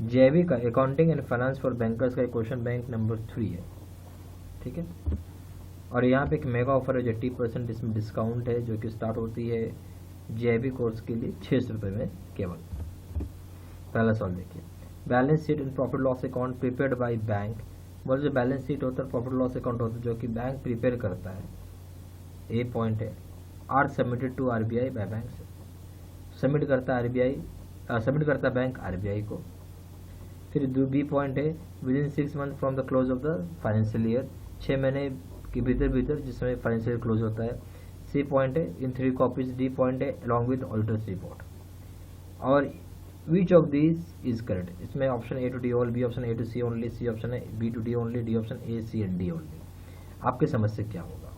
जैविक accounting and finance for bankers का question bank number 3 है, ठीक है। और यहाँ पे एक मेगा ऑफर है जो 80% इसमें डिस्काउंट है, जो कि स्टार्ट होती है जैविक कोर्स के लिए 600 रुपये में केवल। पहला सवाल देखिए, balance sheet and profit loss account prepared by bank. बोल जो बैलेंस शीट होता है, प्रॉफिट लॉस अकाउंट होता है जो कि बैंक प्रिपेयर करता है, ए पॉइंट है, are submitted to RBI by bank से, सबमिट करता है आरबीआई, सबमिट करता है बैंक आरबीआई को। फिर बी पॉइंट है, with in 6 month from the close of the financial year, 6 महीने के भीतर जिसमें फाइनेंशियल ईयर क्लोज होता है। सी पॉइंट है, इन 3 कॉपीज। डी पॉइंट है, अलॉन्ग विद ऑडिटर्स रिपोर्ट। और which of these is correct, इसमें option A to D all, B option A to C only, C option है B to D only, D option A C and D only. आपके समझ से क्या होगा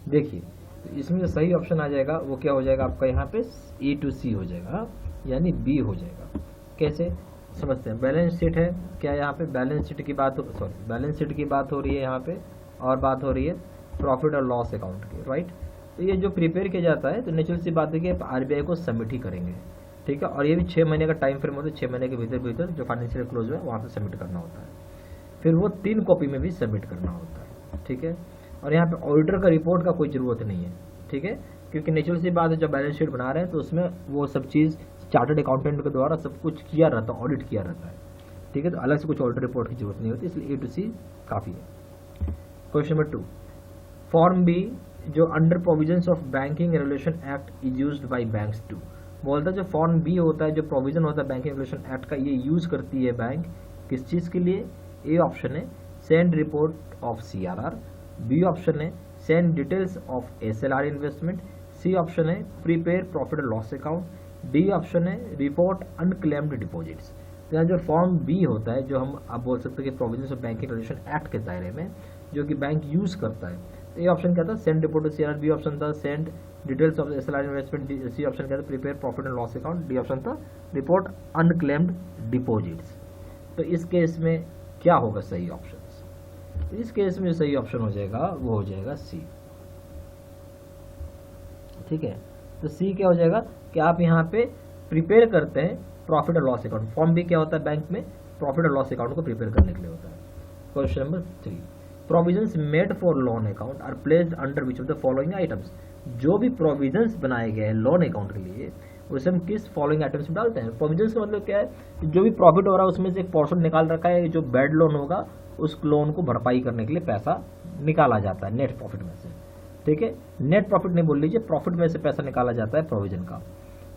देखिए, तो इसमें जो सही ऑप्शन आ जाएगा वो क्या हो जाएगा आपका, यहाँ पे ए टू सी हो जाएगा, यानी बी हो जाएगा। कैसे समझते हैं, बैलेंस शीट है क्या, यहाँ पे बैलेंस शीट की बात, सॉरी बैलेंस शीट की बात हो रही है यहाँ पे, और बात हो रही है प्रॉफिट और लॉस अकाउंट की, राइट। तो ये जो प्रिपेयर किया जाता है तो नेचुरल सी बात है कि आरबीआई को सबमिट ही करेंगे, ठीक है। और ये भी 6 महीने का टाइम फ्रेम होता है, 6 महीने के भीतर जो फाइनेंशियल क्लोज है वहाँ पे सबमिट करना होता है। फिर वो 3 कॉपी में भी सबमिट करना होता है, ठीक है। और यहाँ पे ऑडिटर का रिपोर्ट का कोई ज़रूरत नहीं है, ठीक है, क्योंकि नेचुरल सी बात है जब बैलेंस शीट बना रहे हैं तो उसमें वो सब चीज़ चार्टर्ड अकाउंटेंट के द्वारा सब कुछ किया रहता है, ऑडिट किया रहता है, ठीक है। तो अलग से कुछ ऑडिटर रिपोर्ट की जरूरत नहीं होती, इसलिए ए टू सी काफ़ी है। क्वेश्चन नंबर 2, फॉर्म बी जो under provisions of banking regulation act is used by banks to. बोलता है जो फॉर्म बी होता है, जो प्रोविजन होता है बैंकिंग रेगुलेशन एक्ट का, ये यूज करती है बैंक किस चीज़ के लिए। ए ऑप्शन है send report of CRR, B option है send details of SLR investment, C option है prepare profit and loss account, D option है रिपोर्ट अनक्लेम्ड डिपॉजिट्स। तो यहाँ जो फॉर्म बी होता है, जो हम आप बोल सकते हैं कि provisions of banking regulation act के दायरे में जो कि बैंक यूज करता है, तो ए ऑप्शन क्या था send report to CRR, B option था send details of SLR investment, C option क्या था prepare profit and loss account, D option था रिपोर्ट अनक्लेम्ड डिपॉजिट्स। तो इस केस में क्या होगा सही ऑप्शन, तो इस केस में जो सही ऑप्शन हो जाएगा वो हो जाएगा सी, ठीक है। तो सी क्या हो जाएगा कि आप यहाँ पे प्रिपेयर करते हैं प्रॉफिट और लॉस अकाउंट। फॉर्म भी क्या होता है बैंक में, प्रॉफिट और लॉस अकाउंट को प्रिपेयर करने के लिए होता है। Question number 3, provisions made for loan account are placed under which of the following items. जो भी प्रोविजंस बनाए गए हैं लोन अकाउंट के लिए उसे हम किस फॉलोइंग आइटम्स में डालते हैं। प्रोविजंस का मतलब क्या है, जो भी प्रॉफिट हो रहा है उसमें से एक पोर्शन निकाल रखा है, जो बैड लोन होगा उस लोन को भरपाई करने के लिए पैसा निकाला जाता है नेट प्रॉफिट में से, ठीक है। नेट प्रॉफिट नहीं बोल लीजिए, प्रॉफिट में से पैसा निकाला जाता है प्रोविजन का,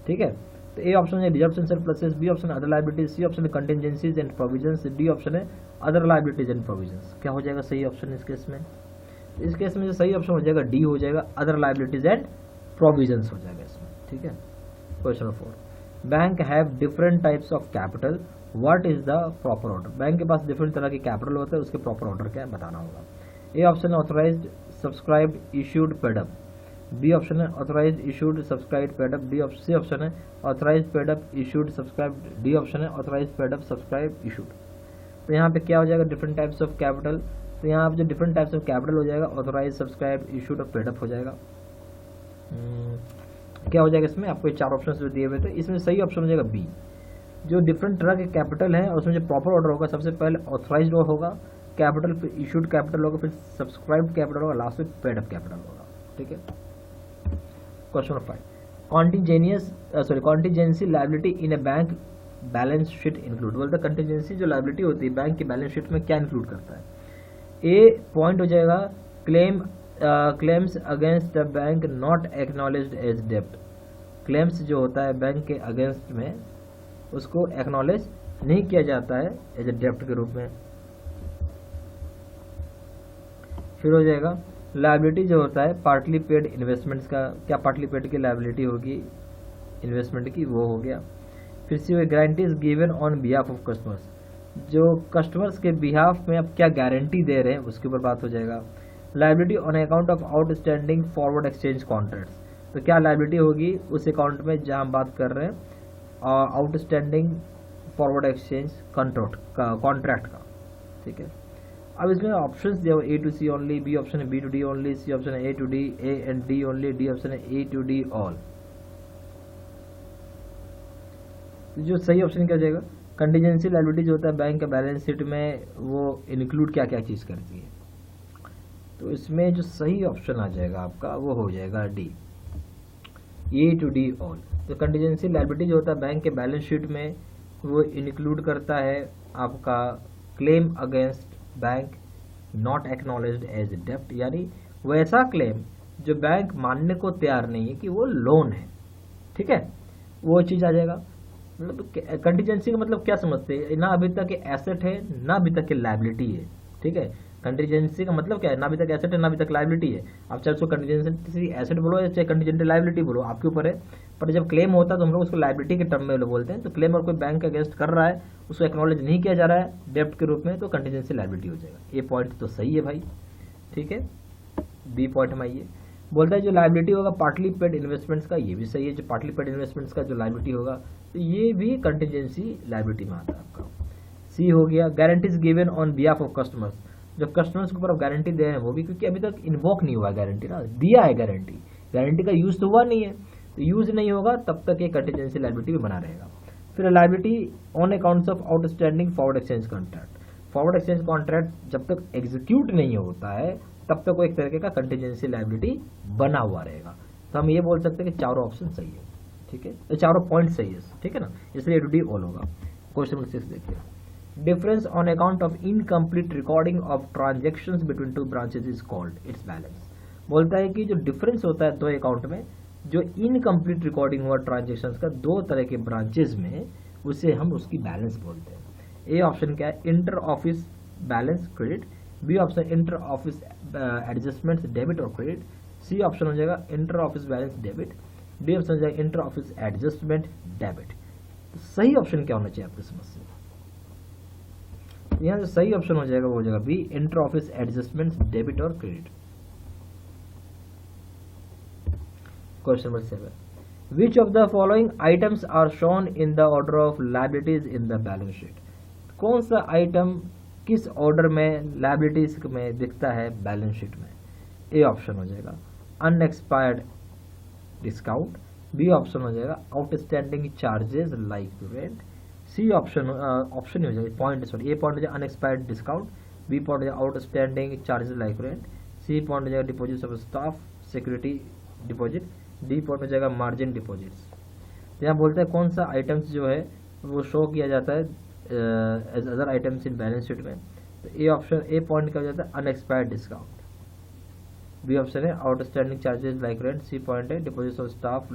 ठीक है। तो ए ऑप्शन है reserves and surpluses, B option other liabilities, C option है contingencies and provisions, D option है अदर लायबिलिटीज एंड प्रोविजंस। क्या हो जाएगा सही ऑप्शन इस केस में, इस केस में जो सही ऑप्शन हो जाएगा डी हो जाएगा, अदर लायबिलिटीज एंड प्रोविजंस हो जाएगा इसमें, ठीक है। Question number 4, bank have different types of capital, what is the proper order. Bank के पास डिफरेंट तरह के कैपिटल होते हैं, उसके प्रॉपर ऑर्डर क्या है बताना होगा। ए ऑप्शन है authorised subscribed issued paid up, B option है authorised issued subscribed paid up, D C option है authorised paid up issued subscribed, D option है authorised paid up subscribed issued. तो यहाँ पे क्या हो जाएगा डिफरेंट टाइप्स ऑफ कैपिटल, तो यहाँ पे जो डिफरेंट टाइप्स ऑफ कैपिटल हो जाएगा ऑथराइज सब्सक्राइब्ड इशूड और पेड अप हो जाएगा। क्या हो जाएगा इसमें, आपको 4 ऑप्शन जो दिए हुए थे इसमें सही ऑप्शन हो जाएगा बी। जो डिफरेंट तरह के कैपिटल है उसमें जो प्रॉपर ऑर्डर होगा, सबसे पहले ऑथराइज्ड होगा कैपिटल, फिर इशूड कैपिटल होगा, फिर सब्सक्राइब्ड कैपिटल होगा, लास्ट में पेड अप कैपिटल होगा, ठीक है। क्वेश्चन नंबर 5, कॉन्टीजेंसी लायबिलिटी इन ए बैंक बैलेंस शीट इंक्लूड। बोलते कंटीजेंसी जो लायबिलिटी होती है बैंक की बैलेंस शीट में क्या इंक्लूड करता है। ए पॉइंट हो जाएगा claims against the bank not acknowledged as डेब्ट। क्लेम्स जो होता है बैंक के अगेंस्ट में उसको एक्नॉलेज नहीं किया जाता है एज ए डेब्ट के रूप में। फिर हो जाएगा लायबिलिटी जो होता है पार्टली पेड इन्वेस्टमेंट्स का, क्या पार्टली पेड की लायबिलिटी होगी इन्वेस्टमेंट की, वो हो गया। फिर से guarantees given on behalf of customers, जो कस्टमर्स के बिहाफ में अब क्या गारंटी दे रहे हैं उसके ऊपर बात हो जाएगा। Liability on account of outstanding forward exchange contracts, तो क्या लायबिलिटी होगी उस अकाउंट में जहां हम बात कर रहे हैं आउटस्टैंडिंग फॉरवर्ड एक्सचेंज कॉन्ट्रैक्ट का, ठीक है। अब इसमें ऑप्शंस दिया हुआ A to C only, B option है B to D only, C option है A to D, A and D only, D option है ए टू डी ऑल। जो सही ऑप्शन क्या हो जाएगा कंटीजेंसी लायबिलिटी जो होता है बैंक के बैलेंस शीट में, वो इंक्लूड क्या क्या चीज़ करती है, तो इसमें जो सही ऑप्शन आ जाएगा आपका वो हो जाएगा D, A to D all. तो कंटीजेंसी लायबिलिटी जो होता है बैंक के बैलेंस शीट में, वो इंक्लूड करता है आपका claim against bank not acknowledged as डेप्ट, यानी वैसा क्लेम जो बैंक मानने को तैयार नहीं है कि वो लोन है, ठीक है, वो चीज़ आ जाएगा। मतलब कंटीजेंसी का मतलब क्या समझते हैं, ना अभी तक एसेट है ना अभी तक लायबिलिटी है, ठीक है। कंटीजेंसी का मतलब क्या है, ना अभी तक एसेट है ना अभी तक लायबिलिटी है। आप चाहे उसको कंटीजेंसी एसेट बोलो या चाहे कंटीजेंसी लायबिलिटी बोलो, आपके ऊपर है। पर जब क्लेम होता है तो हम लोग उसको लायबिलिटी के टर्म में बोलते हैं। तो क्लेम और कोई बैंक अगेंस्ट कर रहा है, उसको एक्नॉलेज नहीं किया जा रहा है डेप्ट के रूप में, तो कंटीजेंसी लायबिलिटी हो जाएगा। ये पॉइंट तो सही है भाई, ठीक है। बी पॉइंट में आइए, बोलता है जो लायबिलिटी होगा पार्टली पेड इन्वेस्टमेंट्स का, ये भी सही है। जो पार्टली पेड इन्वेस्टमेंट्स का जो लायबिलिटी होगा, तो ये भी कंटीजेंसी लायबिलिटी में आता है आपका। सी हो गया, guarantees given on behalf of customers, जब कस्टमर्स के ऊपर आप गारंटी दे रहे हैं वो भी, क्योंकि अभी तक इन्वोक नहीं हुआ गारंटी ना, दिया है गारंटी, गारंटी का यूज तो हुआ नहीं है, तो यूज नहीं होगा तब तक ये कंटीजेंसी लायबिलिटी भी बना रहेगा। फिर liability on accounts of outstanding forward exchange contract, forward exchange contract जब तक एग्जीक्यूट नहीं होता है तब तक वो एक तरीके का कंटीजेंसी लायबिलिटी बना हुआ रहेगा। तो हम ये बोल सकते हैं कि चारों ऑप्शन सही है, ठीक है, तो चारों पॉइंट सही है, ठीक है ना, इसलिए डी ऑल होगा। क्वेश्चन नंबर 6 देखिए, difference on account of incomplete recording of transactions between two branches is called its balance. बोलता है कि जो डिफरेंस होता है दो अकाउंट में, जो इनकम्प्लीट रिकॉर्डिंग हुआ ट्रांजेक्शंस का दो तरह के ब्रांचेस में, उसे हम उसकी बैलेंस बोलते हैं। ए ऑप्शन क्या है, inter office balance credit, B option inter office adjustments debit और क्रेडिट, सी ऑप्शन हो जाएगा inter office balance debit, D option हो जाएगा इंटर ऑफिस एडजस्टमेंट डेबिट। तो सही ऑप्शन क्या होना चाहिए आपकी समस्या में, यहाँ जो सही ऑप्शन हो जाएगा वो हो जाएगा B, inter office adjustments debit और credit. Question number 7, which of the following items are shown in the order of liabilities in the balance sheet, कौन सा आइटम किस ऑर्डर में लायबिलिटीज में दिखता है बैलेंस शीट में। ए ऑप्शन हो जाएगा अनएक्सपायर्ड डिस्काउंट, बी ऑप्शन हो जाएगा outstanding charges like rent, C option option हो जाएगा पॉइंट, सॉरी ए पॉइंट हो जाएगा अनएक्सपायर्ड डिस्काउंट, बी पॉइंट हो जाएगा outstanding charges like rent, C point हो जाएगा deposits of staff security deposit, D point हो जाएगा मार्जिन डिपॉजिट्स। यहाँ बोलते हैं कौन सा आइटम्स जो है वो शो किया जाता है as other items in balance sheet में। तो ए ऑप्शन, ए पॉइंट क्या हो जाता है अनएक्सपायर्ड डिस्काउंट, बी ऑप्शन है outstanding charges like rent, C point है deposits of staff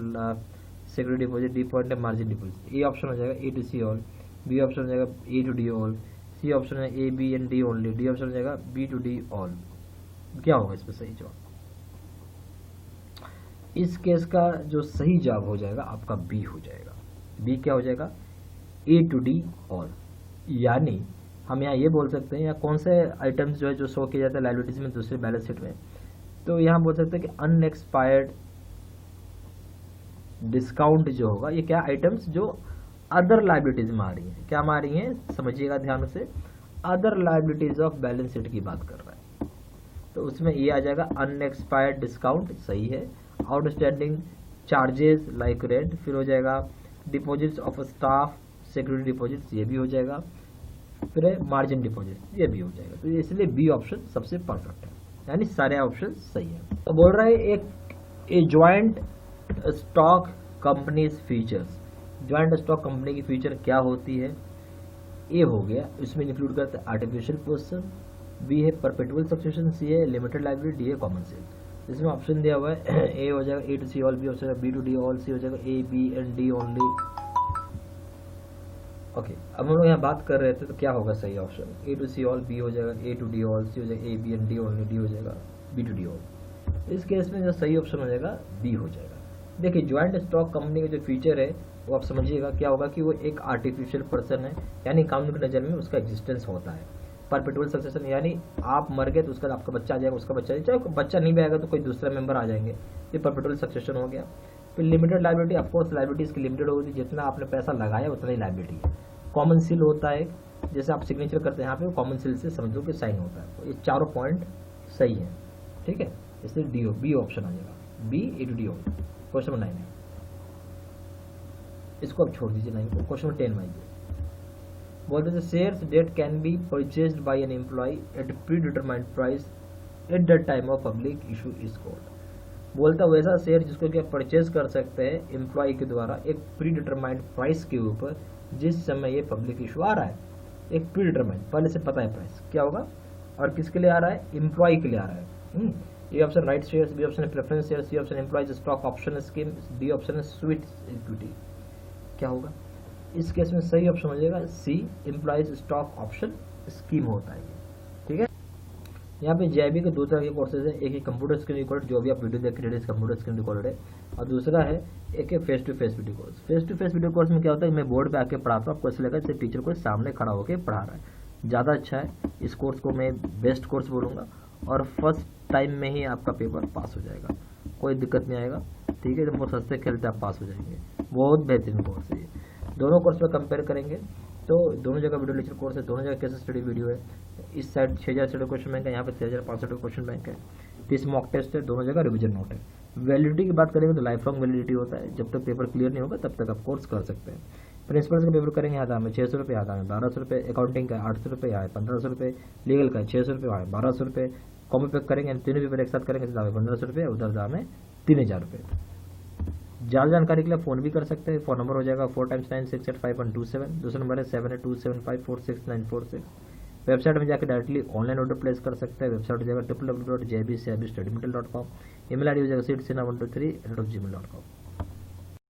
security deposit, D point है मार्जिन डिपॉजिट। ए ऑप्शन हो जाएगा A to C all, B option हो जाएगा A to D all, C option है A B and D only, D option हो जाएगा B to D all. क्या होगा इसमें सही जवाब, इस केस का जो सही जवाब हो जाएगा आपका बी हो जाएगा। बी क्या हो जाएगा, ए टू डी ऑल, यानी हम यहाँ ये बोल सकते हैं या कौन से आइटम्स जो है जो शो किया जाता है लायबिलिटीज में दूसरे बैलेंस शीट में, तो यहाँ बोल सकते हैं कि अनएक्सपायर्ड डिस्काउंट जो होगा, ये क्या आइटम्स जो अदर लायबिलिटीज में आ रही हैं, क्या आ रही हैं समझिएगा ध्यान से, other liabilities of balance sheet की बात कर रहा है, तो उसमें ये आ जाएगा अनएक्सपायर्ड डिस्काउंट, सही है। आउटस्टैंडिंग चार्जेस लाइक रेंट, फिर हो जाएगा deposits of staff security deposits, ये भी हो जाएगा, फिर है मार्जिन डिपॉजिट्स, ये भी हो जाएगा। तो इसलिए बी ऑप्शन सबसे परफेक्ट है, यानी सारे ऑप्शन सही है। तो बोल रहा है एक joint stock companies features, joint stock company की फीचर क्या होती है। ए हो गया, इसमें इंक्लूड करते हैं आर्टिफिशियल पोजीशन, बी है परपेचुअल सक्सेशन, सी है लिमिटेड लायबिलिटी, डी है कॉमन सेल। इसमें ऑप्शन दिया हुआ है ए हो जाएगा A to C all, B हो जाएगा B to D all, C हो जाएगा A B and D only. Okay, अब हम लोग यहाँ बात कर रहे थे तो क्या होगा सही option, A to C all, B हो जाएगा A to D all, C हो जाएगा A B and D only, D हो जाएगा बी टू डी ऑल। इस केस में जो सही ऑप्शन हो जाएगा बी हो जाएगा। देखिए ज्वाइंट स्टॉक कंपनी का जो फीचर है वो आप समझिएगा क्या होगा कि वो एक आर्टिफिशियल पर्सन है, यानी कानून की नज़र में उसका एग्जिस्टेंस होता है। परपेचुअल सक्सेशन, यानी आप मर गए तो उसका आपका बच्चा आ जाएगा, उसका बच्चा, चाहे बच्चा नहीं भी आएगा तो कोई दूसरा मेंबर आ जाएंगे, ये परपेचुअल सक्सेशन हो गया। फिर लिमिटेड लायबिलिटी, ऑफकोर्स लायबिलिटी इसकी लिमिटेड होगी, जितना आपने पैसा लगाया उतना ही लायबिलिटी है। कॉमन सील होता है, जैसे आप सिग्नेचर करते हैं यहाँ पे कॉमन सील से समझ लो कि साइन होता है। तो ये चारों पॉइंट सही है, ठीक है, इसलिए डी बी ऑप्शन आ जाएगा, B A to D all. Question number 9 है, इसको अब छोड़ दीजिए, 9 को। क्वेश्चन नंबर 10 में आइए। बोलते थे shares that can be purchased by an employee at predetermined price at the time of public issue is called. बोलता वैसा शेयर जिसको कि आप परचेज कर सकते हैं एम्प्लॉय के द्वारा एक प्री डिटरमाइंड प्राइस के ऊपर जिस समय ये पब्लिक इशू आ रहा है। एक प्री डिटरमाइंड पहले से पता है प्राइस क्या होगा और किसके लिए आ रहा है, एम्प्लॉय के लिए आ रहा है। A option right shares, B option preference shares, C option employees stock option scheme, D option sweet equity. क्या होगा इस केस में? सही ऑप्शन हो जाएगा C, employees stock option scheme होता है ये। ठीक है, यहाँ पे जेआईबी के दो तरह के कोर्सेज है, एक है कंप्यूटर स्क्रीन रिकॉर्ड जो भी आप वीडियो देख रहे हैं कंप्यूटर स्क्रीन रिकॉर्डेड है, और दूसरा है एक है face to face video course. Face to face video course में क्या होता है, मैं बोर्ड पे आके पढ़ाता हूँ, आपको ऐसा लगा जैसे टीचर को सामने खड़ा होकर पढ़ा रहा है, ज़्यादा अच्छा है। इस कोर्स को मैं बेस्ट कोर्स बोलूँगा और फर्स्ट टाइम में ही आपका पेपर पास हो जाएगा, कोई दिक्कत नहीं आएगा। ठीक है, जब बहुत सस्ते खेलते आप पास हो जाएंगे, बहुत बेहतरीन कोर्स है ये। दोनों कोर्स में कंपेयर करेंगे तो दोनों जगह वीडियो लेक्चर कोर्स है, दोनों जगह केस स्टडी वीडियो है। इस साइड 6000 से क्वेश्चन बैंक है, यहाँ पे 6500 क्वेश्चन बैंक है, 30 मॉक टेस्ट है, दोनों जगह रिवीजन नोट है। वैलिडिटी की बात करेंगे तो लाइफ लॉन्ग वैलिडिटी होता है, जब तक पेपर क्लियर नहीं होगा तब तक आप कोर्स कर सकते हैं। प्रिंसिपल्स का पेपर करेंगे यहाँ में 600 रुपये, यहाँ में 1200 रुपये, अकाउंटिंग का 800 रुपये, यहाँ 1500 रुपये, लीगल का 600 रुपये, वहाँ 1200 रुपये, कॉपी पैक करेंगे तीनों पेपर एक साथ करेंगे तो दाम 1500 रुपये, उधर दाम है 3000 रुपये। ज़्यादा जानकारी के लिए फ़ोन भी कर सकते हैं, फ़ोन नंबर हो जाएगा 4 × 9 6 8 5 1 2 7, दूसरा नंबर है 7 8 2 7 5 4 6 9 4 6। वेबसाइट में जाकर डायरेक्टली ऑनलाइन ऑर्डर प्लेस कर सकते हैं, वेबसाइट हो जाएगा www.jbcabstudymaterial.com। ईमेल आईडी हो जाएगा seedsina123@gmail.com।